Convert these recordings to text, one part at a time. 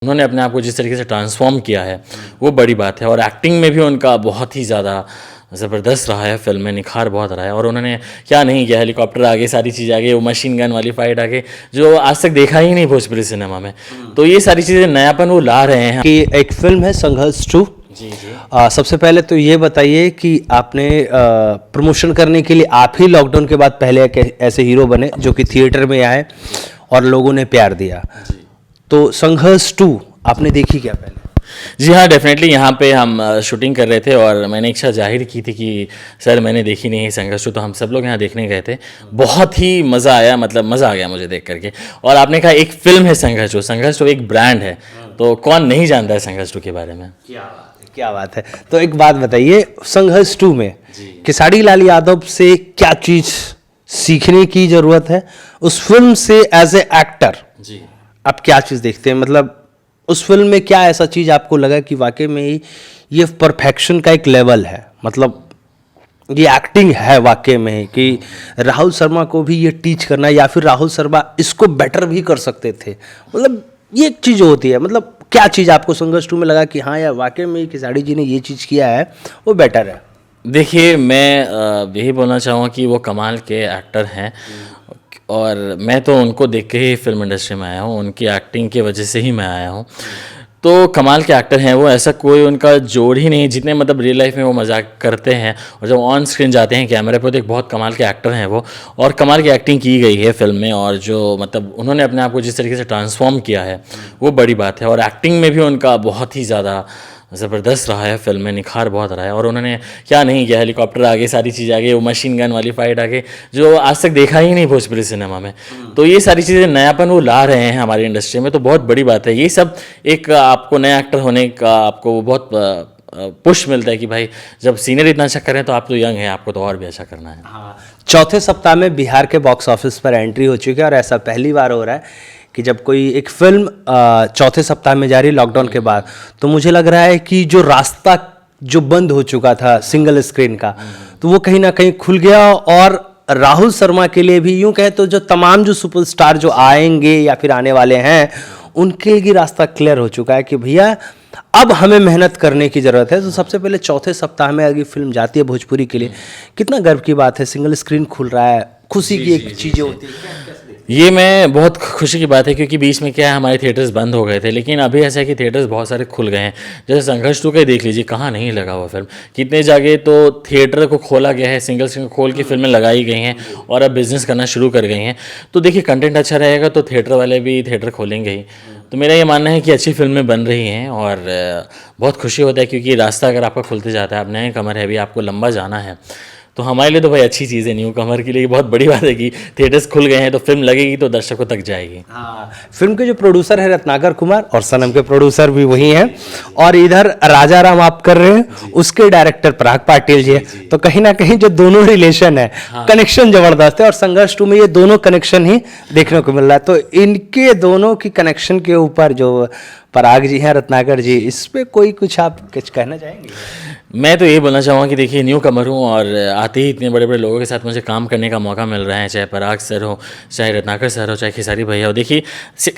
उन्होंने अपने आप को जिस तरीके से ट्रांसफ़ॉर्म किया है वो बड़ी बात है। और एक्टिंग में भी उनका बहुत ही ज़्यादा ज़बरदस्त रहा है, फिल्म में निखार बहुत रहा है। और उन्होंने क्या नहीं किया, हेलीकॉप्टर आ गए, सारी चीज़ आ गई, वो मशीन गन वाली फाइट आ गई जो आज तक देखा ही नहीं भोजपुरी सिनेमा में। तो ये सारी चीज़ें नयापन वो ला रहे हैं कि एक फिल्म है संघर्ष 2। जी जी। सबसे पहले तो ये बताइए कि आपने प्रमोशन करने के लिए आप ही लॉकडाउन के बाद पहले एक ऐसे हीरो बने जो कि थिएटर में आए और लोगों ने प्यार दिया। तो संघर्ष 2 आपने देखी क्या पहले? जी हाँ, डेफिनेटली यहाँ पे हम शूटिंग कर रहे थे और मैंने इच्छा जाहिर की थी कि सर मैंने देखी नहीं है संघर्ष 2, तो हम सब लोग यहाँ देखने गए थे। बहुत ही मज़ा आया, मतलब मज़ा आ गया मुझे देख करके। और आपने कहा एक फिल्म है संघर्ष 2, संघर्ष 2 एक ब्रांड है, तो कौन नहीं जानता है संघर्ष 2 के बारे में। क्या बात है। तो एक बात बताइए, संघर्ष 2 में खेसारी लाल यादव से क्या चीज़ सीखने की ज़रूरत है? उस फिल्म से एज ए एक्टर जी आप क्या चीज़ देखते हैं? मतलब उस फिल्म में क्या ऐसा चीज़ आपको लगा कि वाकई में ही ये परफेक्शन का एक लेवल है, मतलब ये एक्टिंग है वाकई में ही कि राहुल शर्मा को भी ये टीच करना या फिर राहुल शर्मा इसको बेटर भी कर सकते थे? मतलब ये एक चीज़ होती है, मतलब क्या चीज़ आपको संघर्ष 2 में लगा कि हाँ यार वाकई में खेसारी जी ने ये चीज़ किया है वो बेटर है? देखिए, मैं यही बोलना चाहूँगा कि वो कमाल के एक्टर हैं और मैं तो उनको देख के ही फिल्म इंडस्ट्री में आया हूँ, उनकी एक्टिंग की वजह से ही मैं आया हूँ। तो कमाल के एक्टर हैं वो, ऐसा कोई उनका जोड़ ही नहीं, जितने मतलब रियल लाइफ में वो मजाक करते हैं और जब ऑन स्क्रीन जाते हैं कैमरे पर तो एक बहुत कमाल के एक्टर हैं वो। और कमाल की एक्टिंग की गई है फिल्म में, और जो मतलब उन्होंने अपने आप को जिस तरीके से ट्रांसफॉर्म किया है वो बड़ी बात है। और एक्टिंग में भी उनका बहुत ही ज़्यादा ज़बरदस्त रहा है, फिल्म में निखार बहुत रहा है। और उन्होंने क्या नहीं किया, हेलीकॉप्टर आ गए, सारी चीज़ आ गई, वो मशीन गन वाली फाइट आ गई जो आज तक देखा ही नहीं भोजपुरी सिनेमा में। तो ये सारी चीज़ें नयापन वो ला रहे हैं हमारी इंडस्ट्री में, तो बहुत बड़ी बात है। ये सब एक आपको नया एक्टर होने का आपको बहुत पुश मिलता है कि भाई जब सीनियर इतना अच्छा करें तो आप तो यंग हैं, आपको तो और भी अच्छा करना है। हाँ, चौथे सप्ताह में बिहार के बॉक्स ऑफिस पर एंट्री हो चुकी है और ऐसा पहली बार हो रहा है कि जब कोई एक फिल्म चौथे सप्ताह में जा रही लॉकडाउन के बाद, तो मुझे लग रहा है कि जो रास्ता जो बंद हो चुका था सिंगल स्क्रीन का, तो वो कहीं ना कहीं खुल गया। और राहुल शर्मा के लिए भी यूं कहे तो जो तमाम जो सुपरस्टार जो आएंगे या फिर आने वाले हैं उनके लिए रास्ता क्लियर हो चुका है कि भैया अब हमें मेहनत करने की ज़रूरत है। तो सबसे पहले चौथे सप्ताह में अगर फिल्म जाती है भोजपुरी के लिए, कितना गर्व की बात है, सिंगल स्क्रीन खुल रहा है, खुशी की एक चीज़ें होती है। ये मैं बहुत खुशी की बात है क्योंकि बीच में क्या है हमारे थिएटर्स बंद हो गए थे, लेकिन अभी ऐसा है कि थिएटर्स बहुत सारे खुल गए हैं। जैसे संघर्ष 2 का ही देख लीजिए, कहाँ नहीं लगा हुआ फिल्म, कितने जगह तो थिएटर को खोला गया है, सिंगल स्क्रीन खोल के फिल्में लगाई गई हैं और अब बिज़नेस करना शुरू कर गई हैं। तो देखिए कंटेंट अच्छा रहेगा तो थिएटर वाले भी थिएटर खोलेंगे ही। तो मेरा ये मानना है कि अच्छी फिल्में बन रही हैं और बहुत खुशी होता है क्योंकि रास्ता अगर आपका खुलते जाता है, आप नए कमर है, अभी आपको लंबा जाना है, तो हमारे लिए तो भाई अच्छी चीज़ है। न्यू कमर के लिए बहुत बड़ी बात है कि थिएटर्स खुल गए हैं तो फिल्म लगेगी तो दर्शकों तक जाएगी। हाँ, फिल्म के जो प्रोड्यूसर है रत्नाकर कुमार और सनम के प्रोड्यूसर भी वही हैं, और इधर राजा राम आप कर रहे हैं, उसके डायरेक्टर पराग पाटिल जी है। तो कहीं ना कहीं जो दोनों रिलेशन है, कनेक्शन जबरदस्त है और संघर्ष 2 में ये दोनों कनेक्शन ही देखने को मिल रहा है। तो इनके दोनों की कनेक्शन के ऊपर जो पराग जी हैं, रत्नाकर जी, इस पे कोई कुछ आप कुछ कहना चाहेंगे? मैं तो ये बोलना चाहूँगा कि देखिए न्यू कमर हूँ और आते ही इतने बड़े बड़े लोगों के साथ मुझे काम करने का मौका मिल रहा है, चाहे पराग सर हो, चाहे रत्नाकर सर हो, चाहे खेसारी भैया हो। देखिए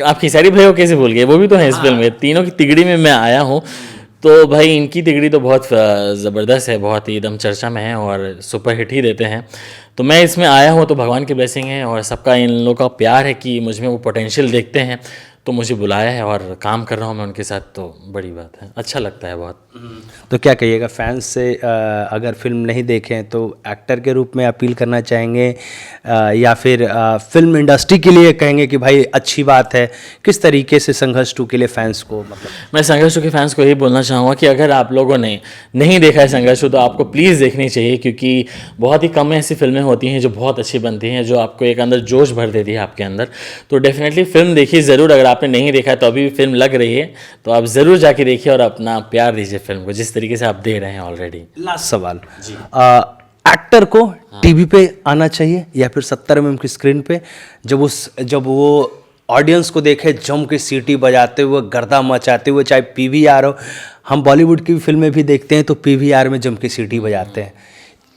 आप खेसारी भैया को कैसे भूल गए, वो भी तो हैं इस फिल्म में। तीनों की तिगड़ी में मैं आया हूँ, तो भाई इनकी तिगड़ी तो बहुत ज़बरदस्त है, बहुत ही एकदम चर्चा में है और सुपर हिट ही देते हैं। तो मैं इसमें आया हूँ तो भगवान की ब्लेसिंग है और सबका इन लोगों का प्यार है कि मुझ में वो पोटेंशियल देखते हैं तो मुझे बुलाया है और काम कर रहा हूँ मैं उनके साथ, तो बड़ी बात है, अच्छा लगता है बहुत। तो क्या कहिएगा फैंस से, अगर फिल्म नहीं देखें तो एक्टर के रूप में अपील करना चाहेंगे या फिर फिल्म इंडस्ट्री के लिए कहेंगे कि भाई अच्छी बात है? किस तरीके से संघर्ष 2 के लिए फैंस को, मतलब मैं संघर्ष 2 के फैंस को यही बोलना चाहूँगा कि अगर आप लोगों ने नहीं देखा है संघर्ष 2 तो आपको प्लीज़ देखनी चाहिए, क्योंकि बहुत ही कम ऐसी फिल्में होती हैं जो बहुत अच्छी बनती हैं, जो आपको एक अंदर जोश भर देती है आपके अंदर। तो डेफिनेटली फिल्म देखिए ज़रूर, अगर आपने नहीं देखा है तो अभी फिल्म लग रही है तो आप ज़रूर जाके देखिए और अपना प्यार दीजिए फिल्म को जिस तरीके से आप दे रहे हैं ऑलरेडी। लास्ट सवाल, एक्टर को टीवी पे आना चाहिए या फिर 70 mm की स्क्रीन पे, जब वो ऑडियंस को देखे जम के सीटी बजाते हुए, गर्दा मचाते हुए, चाहे पीवीआर हो, हम बॉलीवुड की फिल्में भी देखते हैं तो पीवीआर में जम के सीटी बजाते हैं,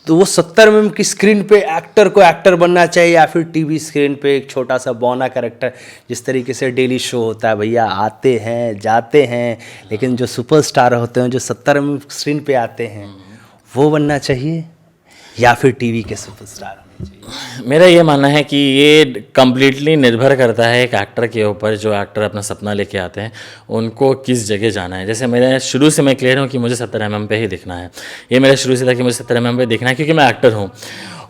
तो वो 70 की स्क्रीन पे एक्टर को एक्टर बनना चाहिए, या फिर टीवी स्क्रीन पे एक छोटा सा बौना कैरेक्टर, जिस तरीके से डेली शो होता है भैया, आते हैं जाते हैं, लेकिन जो सुपरस्टार होते हैं जो 70 स्क्रीन पे आते हैं वो बनना चाहिए, या फिर टीवी के सुपरस्टार होने चाहिए? मेरा ये मानना है कि ये कम्प्लीटली निर्भर करता है एक एक्टर के ऊपर। जो एक्टर अपना सपना लेके आते हैं उनको किस जगह जाना है। जैसे मेरे शुरू से मैं क्लियर हूँ कि मुझे 70 पे ही दिखना है। ये मेरा शुरू से था कि मुझे 70 पे दिखना है, क्योंकि मैं एक्टर हूँ।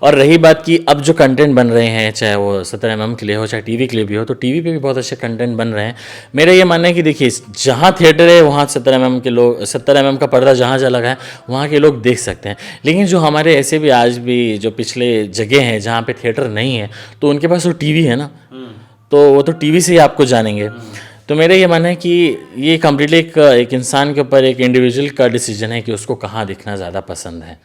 और रही बात कि अब जो कंटेंट बन रहे हैं, चाहे वो 70 के लिए हो, चाहे टीवी के लिए भी हो, तो टीवी पे भी बहुत अच्छे कंटेंट बन रहे हैं। मेरा ये मानना है कि देखिए, जहाँ थिएटर है वहाँ 70 के लोग, 70 का पर्दा जहाँ जहाँ लगा है वहाँ के लोग देख सकते हैं। लेकिन जो हमारे ऐसे भी आज भी जो पिछले जगह हैं जहाँ पे थिएटर नहीं है, तो उनके पास वो टीवी है ना, तो वो तो टीवी से ही आपको जानेंगे। तो मेरा ये मानना है कि ये कम्प्लीटली एक इंसान के ऊपर, एक इंडिविजुअल का डिसीजन है कि उसको कहाँ दिखना ज़्यादा पसंद है।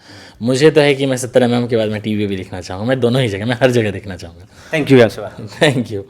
मुझे तो है कि मैं 70 के बाद मैं टीवी भी दिखना चाहूँगा, मैं दोनों ही जगह, मैं हर जगह देखना चाहूँगा। Thank you. Thank you.